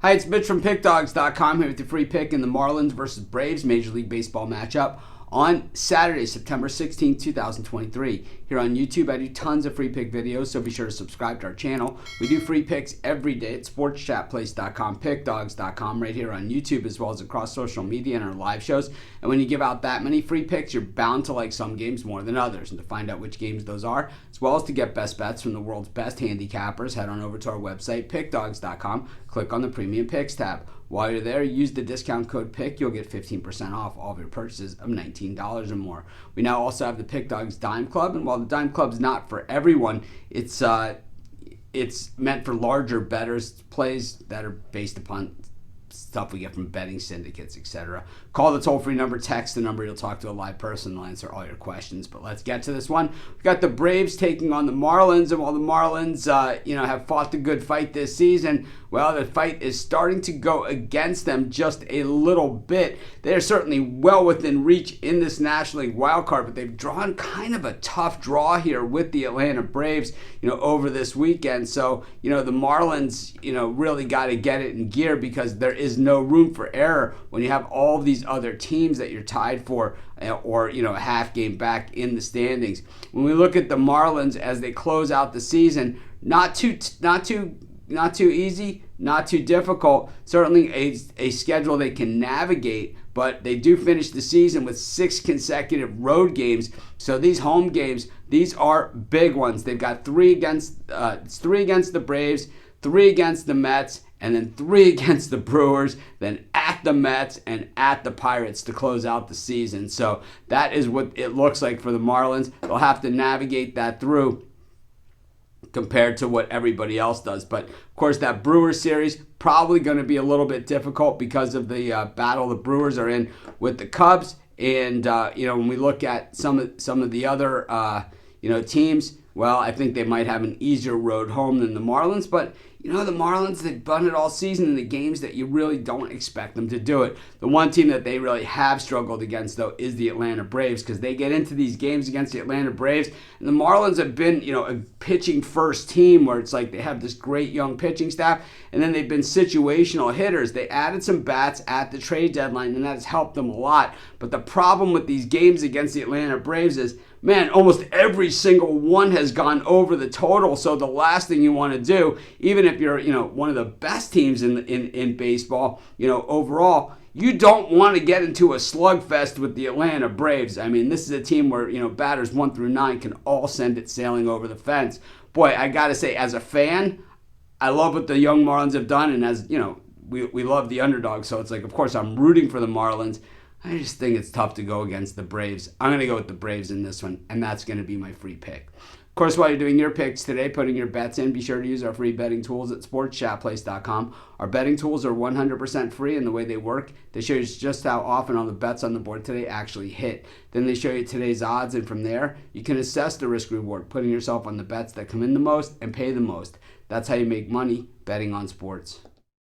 Hi, it's Mitch from Pickdawgz.com here with the free pick in the Marlins versus Braves Major League Baseball matchup on Saturday, September 16, 2023. Here on YouTube, I do tons of free pick videos, so be sure to subscribe to our channel. We do free picks every day at sportschatplace.com, pickdawgz.com, right here on YouTube, as well as across social media and our live shows. And when you give out that many free picks, you're bound to like some games more than others. And to find out which games those are, as well as to get best bets from the world's best handicappers, head on over to our website, pickdawgz.com, click on the Premium Picks tab. While you're there, use the discount code PICK. You'll get 15% off all of your purchases of $19 or more. We now also have the Pick Dawgz Dime Club, and while the Dime Club's not for everyone, it's meant for larger bettors, plays that are based upon stuff we get from betting syndicates, etc. Call the toll-free number, text the number, you'll talk to a live person, they'll answer all your questions. But let's get to this one. We've got the Braves taking on the Marlins, and while the Marlins have fought the good fight this season, well, the fight is starting to go against them just a little bit. They're certainly well within reach in this National League wild card, but they've drawn kind of a tough draw here with the Atlanta Braves, over this weekend. So, the Marlins, really got to get it in gear, because there is no room for error when you have all these other teams that you're tied for, or a half game back in the standings. When we look at the Marlins as they close out the season, not too easy, not too difficult. Certainly a schedule they can navigate, but they do finish the season with 6 consecutive road games. So these home games, these are big ones. They've got 3 against the Braves, 3 against the Mets, and then 3 against the Brewers, then at the Mets and at the Pirates to close out the season. So that is what it looks like for the Marlins. They'll have to navigate that through compared to what everybody else does. But of course, that Brewers series probably going to be a little bit difficult because of the battle the Brewers are in with the Cubs. And when we look at some of the other teams, well, I think they might have an easier road home than the Marlins. But the Marlins, they've done it all season in the games that you really don't expect them to do it. The one team that they really have struggled against, though, is the Atlanta Braves, because they get into these games against the Atlanta Braves, and the Marlins have been, a pitching first team where it's like they have this great young pitching staff, and then they've been situational hitters. They added some bats at the trade deadline, and that's helped them a lot. But the problem with these games against the Atlanta Braves is, man, almost every single one has gone over the total. So the last thing you want to do, even if you're, one of the best teams in baseball, overall, you don't want to get into a slugfest with the Atlanta Braves. I mean, this is a team where, batters 1 through 9 can all send it sailing over the fence. Boy, I got to say, as a fan, I love what the young Marlins have done. And as, we love the underdog. So it's like, of course, I'm rooting for the Marlins. I just think it's tough to go against the Braves. I'm going to go with the Braves in this one, and that's going to be my free pick. Of course, while you're doing your picks today, putting your bets in, be sure to use our free betting tools at sportschatplace.com. Our betting tools are 100% free, and the way they work, they show you just how often all the bets on the board today actually hit. Then they show you today's odds, and from there, you can assess the risk-reward, putting yourself on the bets that come in the most and pay the most. That's how you make money betting on sports.